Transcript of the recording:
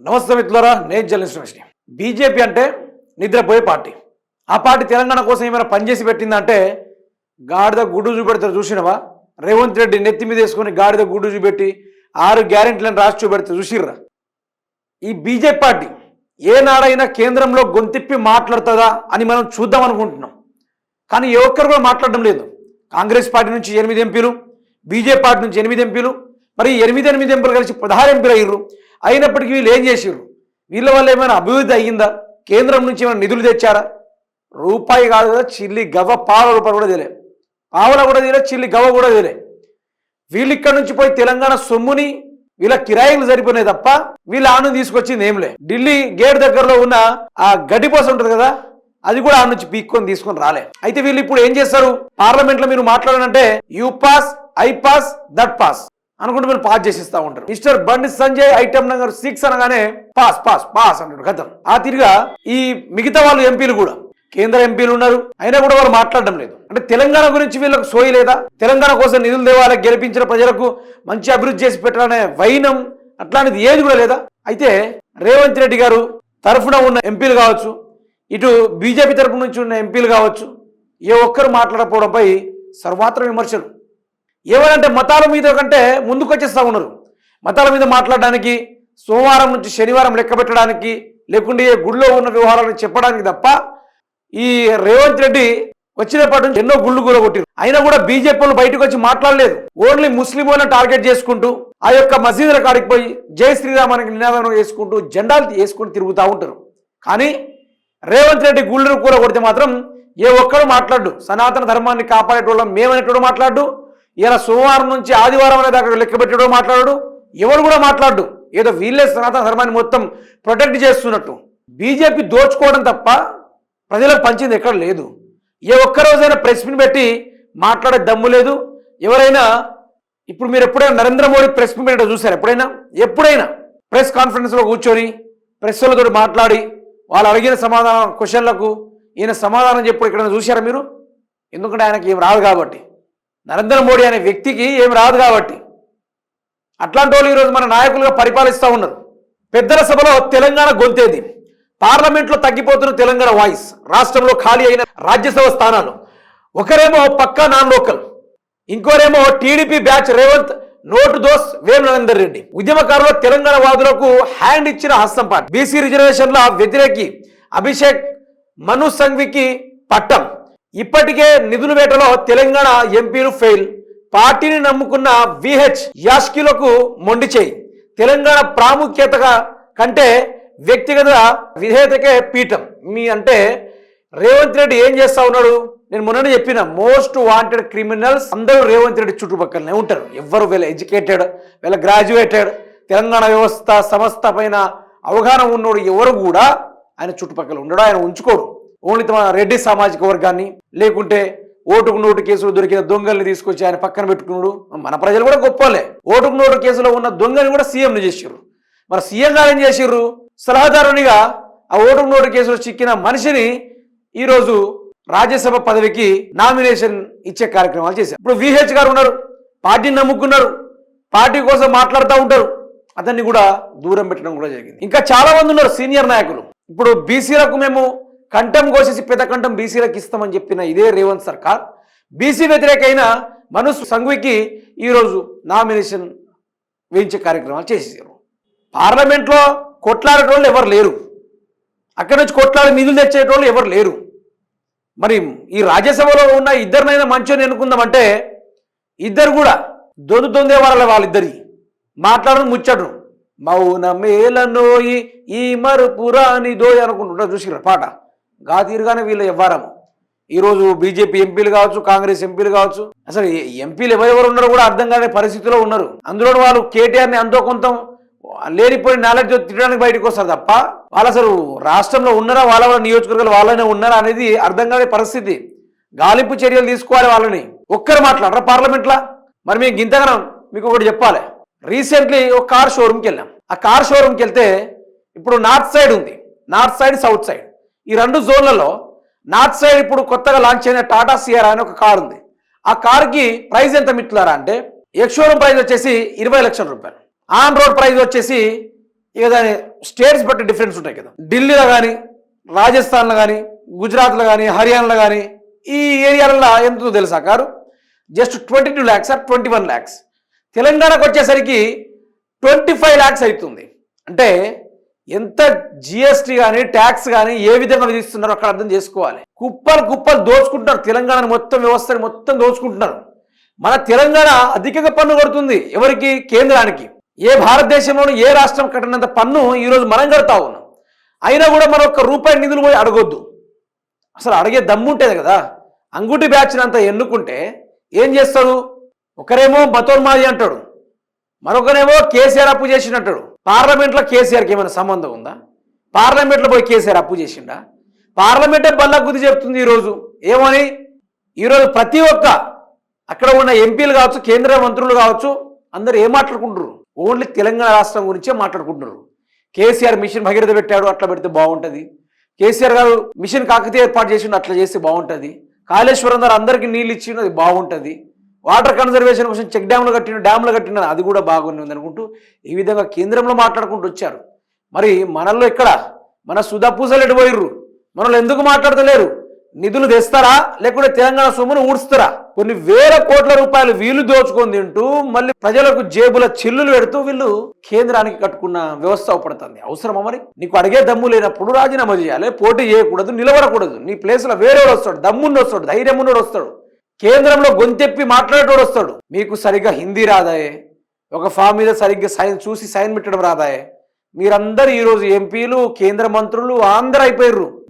నమస్తే మిత్రులారా, నేను జర్నలిస్ట్. బీజేపీ అంటే నిద్రపోయే పార్టీ. ఆ పార్టీ తెలంగాణ కోసం ఏమైనా పనిచేసి పెట్టిందంటే గాడిద గుడ్డు చూపెడతారు. చూసినవా? రేవంత్ రెడ్డి నెత్తి మీద వేసుకొని గాడిద గుడ్డు చూపెట్టి 6 గ్యారెంటీలను రాసి చూపెడతారు. చూసిర్రా? ఈ బీజేపీ పార్టీ ఏనాడైనా కేంద్రంలో గొంతిప్పి మాట్లాడుతుందా అని మనం చూద్దాం అనుకుంటున్నాం. కానీ ఏ ఒక్కరు కూడా మాట్లాడడం లేదు. కాంగ్రెస్ పార్టీ నుంచి 8 ఎంపీలు, బీజేపీ పార్టీ నుంచి 8 ఎంపీలు, మరి 8 ఎంపీలు కలిసి 16 ఎంపీలు అయ్యారు. అయినప్పటికీ వీళ్ళు ఏం చేసారు? వీళ్ళ వల్ల ఏమైనా అభివృద్ధి అయ్యిందా? కేంద్రం నుంచి ఏమైనా నిధులు తెచ్చారా? రూపాయి కాదు కదా, చిల్లి గవ్వ పావుల రూపాయలు కూడా తెలియదు. పావుల కూడా తెలియదు, చిల్లి గవ్వ కూడా తెలియదు. వీళ్ళు ఇక్కడ నుంచి పోయి తెలంగాణ సొమ్ముని వీళ్ళ కిరాయిలు సరిపోయినాయి తప్ప వీళ్ళ ఆనందం తీసుకొచ్చింది ఏంలే. ఢిల్లీ గేట్ దగ్గరలో ఉన్న ఆ గడ్డిపోస ఉంటుంది కదా, అది కూడా ఆ నుంచి పీక్కొని తీసుకొని రాలే. అయితే వీళ్ళు ఇప్పుడు ఏం చేస్తారు? పార్లమెంట్ లో మీరు మాట్లాడాలంటే you pass, I pass, that pass అనుకుంటూ మీరు పాస్ చేసిస్తా ఉంటారు. Mister Bandi Sanjay item number 6 అనగానే పాస్ పాస్ పాస్ అంటాడు. కథం. ఆ తిరిగా ఈ మిగతా వాళ్ళు ఎంపీలు కూడా కేంద్ర ఎంపీలు ఉన్నారు, అయినా కూడా వాళ్ళు మాట్లాడడం లేదు. అంటే తెలంగాణ గురించి వీళ్ళకు సోయి లేదా? తెలంగాణ కోసం నిధులు దేవాలి, గెలిపించిన ప్రజలకు మంచి అభివృద్ధి చేసి పెట్టాలనే వైనం అట్లాంటిది ఏది కూడా లేదా? అయితే రేవంత్ రెడ్డి గారు తరఫున ఉన్న ఎంపీలు కావచ్చు, ఇటు బీజేపీ తరఫు నుంచి ఉన్న ఎంపీలు కావచ్చు, ఏ ఒక్కరు మాట్లాడకపోవడంపై సర్వత్రా విమర్శలు. ఏమనంటే మతాల మీద కంటే ముందుకు వచ్చేస్తూ ఉన్నారు. మతాల మీద మాట్లాడడానికి, సోమవారం నుంచి శనివారం లెక్క పెట్టడానికి, లేకుంటే గుళ్ళో ఉన్న వ్యవహారాలను చెప్పడానికి తప్ప ఈ రేవంత్ రెడ్డి వచ్చినప్పటి నుంచి ఎన్నో గుళ్ళు కూరగొట్టారు. అయినా కూడా బీజేపీ వాళ్ళు బయటకు వచ్చి మాట్లాడలేదు. ఓన్లీ ముస్లింలను టార్గెట్ చేసుకుంటూ ఆ యొక్క మసీదుల కాడికి పోయి జై శ్రీరామ్ అని నినాదం వేసుకుంటూ జెండాలు వేసుకుంటూ తిరుగుతూ ఉంటారు. కానీ రేవంత్ రెడ్డి గుళ్ళను కూరగొడితే మాత్రం ఏ ఒక్కడు మాట్లాడు. సనాతన ధర్మాన్ని కాపాడేటోళ్ళం మేమనేటోడు మాట్లాడు. ఇలా సోమవారం నుంచి ఆదివారం అనే దాకా లెక్క పెట్టడం మాట్లాడు. ఎవరు కూడా మాట్లాడు. ఏదో వీళ్ళే సనాతన ధర్మాన్ని మొత్తం ప్రొటెక్ట్ చేస్తున్నట్టు. బీజేపీ దోచుకోవడం తప్ప ప్రజలకు పంచింది ఎక్కడ లేదు. ఏ ఒక్కరోజైనా ప్రెస్ మీట్ పెట్టి మాట్లాడే దమ్ము లేదు. ఎవరైనా ఇప్పుడు మీరు ఎప్పుడైనా నరేంద్ర మోడీ ప్రెస్ మీట్ చూసారు? ఎప్పుడైనా ప్రెస్ కాన్ఫరెన్స్లో కూర్చొని ప్రెస్ వాళ్ళతో మాట్లాడి వాళ్ళు అడిగిన సమాధానం క్వశ్చన్లకు ఈయన సమాధానం చెప్పు ఎక్కడైనా చూసారా మీరు? ఎందుకంటే ఆయనకి ఏం రాదు కాబట్టి, నరేంద్ర మోడీ అనే వ్యక్తికి ఏం రాదు కాబట్టి. అట్లాంటి వాళ్ళు ఈరోజు మన నాయకులుగా పరిపాలిస్తూ ఉన్నారు. పెద్దల సభలో తెలంగాణ గొంతేది, పార్లమెంట్లో తగ్గిపోతున్న తెలంగాణ వాయిస్, రాష్ట్రంలో ఖాళీ అయిన రాజ్యసభ స్థానాలు. ఒకరేమో పక్కా నాన్ లోకల్, ఇంకోరేమో టీడీపీ బ్యాచ్ రేవంత్, నోటు దోస్ వేం నరేందర్ రెడ్డి. ఉద్యమకారులు తెలంగాణ వాదులకు హ్యాండ్ ఇచ్చిన హస్తం పార్టీ. బీసీ రిజర్వేషన్ల వ్యతిరేకి అభిషేక్ మను సంఘ్వికి పట్టం. ఇప్పటికే నిధుల వేటలో తెలంగాణ ఎంపీలు ఫెయిల్. పార్టీని నమ్ముకున్న విహెచ్ యాష్కిలకు మొండి చేయి. తెలంగాణ ప్రాముఖ్యతగా కంటే వ్యక్తిగత విధేయతకే పీఠం. మీ అంటే రేవంత్ రెడ్డి ఏం చేస్తా ఉన్నాడు? నేను మొన్ననే చెప్పిన మోస్ట్ వాంటెడ్ క్రిమినల్స్ అందరూ రేవంత్ రెడ్డి చుట్టుపక్కలనే ఉంటారు. ఎవ్వరు well educated, well graduated, Telangana వ్యవస్థ సంస్థ పైన అవగాహన ఉన్నోడు ఎవరు కూడా ఆయన చుట్టుపక్కల ఉండడు. ఆయన ఉంచుకోడు. ఓన్లీ తమ రెడ్డి సామాజిక వర్గాన్ని, లేకుంటే ఓటుకు నోటు కేసులు దొరికిన దొంగల్ని తీసుకొచ్చి ఆయన పక్కన పెట్టుకున్నాడు. మన ప్రజలు కూడా గొప్పలే. ఓటుకు నోటు కేసులో ఉన్న దొంగని కూడా సీఎంని చేసిర్రు. మరి సీఎం గారు ఏం చేసిర్రు? సలహాదారునిగా ఆ ఓటుకు నోటు కేసులో చిక్కిన మనిషిని ఈరోజు రాజ్యసభ పదవికి నామినేషన్ ఇచ్చే కార్యక్రమాలు చేశారు. ఇప్పుడు విహెచ్ గారు ఉన్నారు, పార్టీని నమ్ముకున్నారు, పార్టీ కోసం మాట్లాడుతూ ఉంటారు. అతన్ని కూడా దూరం పెట్టడం కూడా జరిగింది. ఇంకా చాలా మంది ఉన్నారు సీనియర్ నాయకులు. ఇప్పుడు బీసీలకు మేము కంఠం కోసేసి పెద్ద కంఠం బీసీలకు ఇస్తామని చెప్పిన ఇదే రేవంత్ సర్కార్ బీసీ వ్యతిరేకైన మను సంఘ్వికి ఈరోజు నామినేషన్ వేయించే కార్యక్రమాలు చేసేసారు. పార్లమెంట్లో కొట్లాడేటోళ్ళు ఎవరు లేరు, అక్కడి నుంచి కొట్లాడే నిధులు తెచ్చేటోళ్ళు ఎవరు లేరు. మరి ఈ రాజ్యసభలో ఉన్న ఇద్దరినైనా మంచిని ఎన్నుకుందామంటే ఇద్దరు కూడా దొందే వాళ్ళిద్దరి మాట్లాడడం ముచ్చడు. మౌన మేలనోయి ఈ మరుపురాని దోయి అనుకుంటుంటారు. చూసిరా పాట గా తీరుగానే వీళ్ళు ఎవ్వరము. ఈరోజు బీజేపీ ఎంపీలు కావచ్చు, కాంగ్రెస్ ఎంపీలు కావచ్చు, అసలు ఎంపీలు ఎవరెవరు ఉన్నారో కూడా అర్థం కాని పరిస్థితిలో ఉన్నారు. అందులో వాళ్ళు కేటీఆర్ని అంతో కొంత లేనిపోయి నాలెడ్జ్ తిట్టడానికి బయటకు వస్తారు తప్ప వాళ్ళు అసలు రాష్ట్రంలో ఉన్నారా, వాళ్ళ నియోజకవర్గాలు వాళ్ళనే ఉన్నారా అనేది అర్థం కాని పరిస్థితి. గాలింపు చర్యలు తీసుకోవాలి వాళ్ళని. ఒక్కరు మాట్లాడరా పార్లమెంట్లో? మరి మేము ఇంతగానం మీకు ఒకటి చెప్పాలి. రీసెంట్లీ ఒక కార్ షోరూమ్కి వెళ్ళాం. ఆ కార్ షోరూమ్కి వెళ్తే ఇప్పుడు నార్త్ సైడ్ ఉంది, నార్త్ సైడ్, సౌత్ సైడ్. ఈ 2 జోన్లలో నార్త్ సైడ్ ఇప్పుడు కొత్తగా లాంచ్ అయిన టాటా సియరా అనే ఒక కార్ ఉంది. ఆ కార్కి ప్రైస్ ఎంత మిట్లారా అంటే ఎక్స్ షోరూమ్ ప్రైస్ వచ్చేసి 20 లక్షల రూపాయలు, ఆన్ రోడ్ ప్రైస్ వచ్చేసి ఇక దాని స్టేట్స్ బట్టి డిఫరెన్స్ ఉంటాయి కదా. ఢిల్లీలో కానీ, రాజస్థాన్లో కానీ, గుజరాత్లో కానీ, హర్యానాలో కానీ ఈ ఏరియాలలో ఎంతో తెలుసా car? Just 22 lakhs or 21 lakhs. తెలంగాణకు వచ్చేసరికి 25 lakhs అవుతుంది. అంటే ఎంత జిఎస్టీ కానీ ట్యాక్స్ కానీ ఏ విధంగా విధిస్తున్నారో అక్కడ అర్థం చేసుకోవాలి. కుప్పలు కుప్పలు దోచుకుంటున్నారు తెలంగాణ మొత్తం, వ్యవస్థని మొత్తం దోచుకుంటున్నారు. మన తెలంగాణ అధికంగా పన్ను కడుతుంది ఎవరికి? కేంద్రానికి. ఏ భారతదేశంలోనూ ఏ రాష్ట్రం కట్టినంత పన్ను ఈరోజు మనం కడతా ఉన్నాం. అయినా కూడా మనం ఒక్క రూపాయి నిధులు పోయి అడగొద్దు. అసలు అడిగే దమ్ము ఉంటుంది కదా. అంగుటి బ్యాచ్నంత ఎన్నుకుంటే ఏం చేస్తాడు? ఒకరేమో మతోన్మాది అంటాడు, మరొకరేమో కేసీఆర్ అప్పు చేసినట్టాడు. పార్లమెంట్లో కేసీఆర్కి ఏమైనా సంబంధం ఉందా? పార్లమెంట్లో పోయి కేసీఆర్ అప్పు చేసిండా? పార్లమెంటే బల్ల గుద్ది చెప్తుంది ఈరోజు. ఏమని? ఈరోజు ప్రతి ఒక్క అక్కడ ఉన్న ఎంపీలు కావచ్చు, కేంద్ర మంత్రులు కావచ్చు, అందరూ ఏం మాట్లాడుకుంటున్నారు? ఓన్లీ తెలంగాణ రాష్ట్రం గురించే మాట్లాడుకుంటున్నారు. కేసీఆర్ మిషన్ భగీరథ పెట్టాడు, అట్లా పెడితే బాగుంటుంది. కేసీఆర్ గారు మిషన్ కాకతీయ ఏర్పాటు చేసిండు, అట్లా చేస్తే బాగుంటుంది. కాళేశ్వరం గారు అందరికీ నీళ్ళు ఇచ్చిండు, అది బాగుంటుంది. వాటర్ కన్జర్వేషన్ కోసం చెక్ డ్యామ్లు కట్టిన అది కూడా బాగుంది అనుకుంటూ ఈ విధంగా కేంద్రంలో మాట్లాడుకుంటూ వచ్చారు. మరి మనల్లో ఎక్కడ? మన సుధపూసలు ఎడిపోయిర్రు. మనలో ఎందుకు మాట్లాడతలేరు? నిధులు తెస్తారా లేకుంటే తెలంగాణ సొమ్మును ఊడుస్తారా? కొన్ని వేల కోట్ల రూపాయలు వీళ్ళు దోచుకొని తింటూ మళ్ళీ ప్రజలకు జేబుల చిల్లులు పెడుతూ వీళ్ళు కేంద్రానికి కట్టుకున్న వ్యవస్థ అవపడుతుంది. అవసరమా? మరి నీకు అడిగే దమ్ము లేనప్పుడు రాజీనామా చేయాలి, పోటీ చేయకూడదు, నిలబడకూడదు. నీ ప్లేస్లో వేరేవాడు వస్తాడు, దమ్మున్నోడు వస్తాడు, ధైర్యం ఉన్నోడు వస్తాడు, కేంద్రంలో గొంతెప్పి మాట్లాడేటోడు వస్తాడు. మీకు సరిగ్గా హిందీ రాదాయే, ఒక ఫామ్ మీద సరిగ్గా సైన్ పెట్టడం రాదాయే. మీరందరూ ఈరోజు ఎంపీలు, కేంద్ర మంత్రులు అందరూ అయిపోయారు.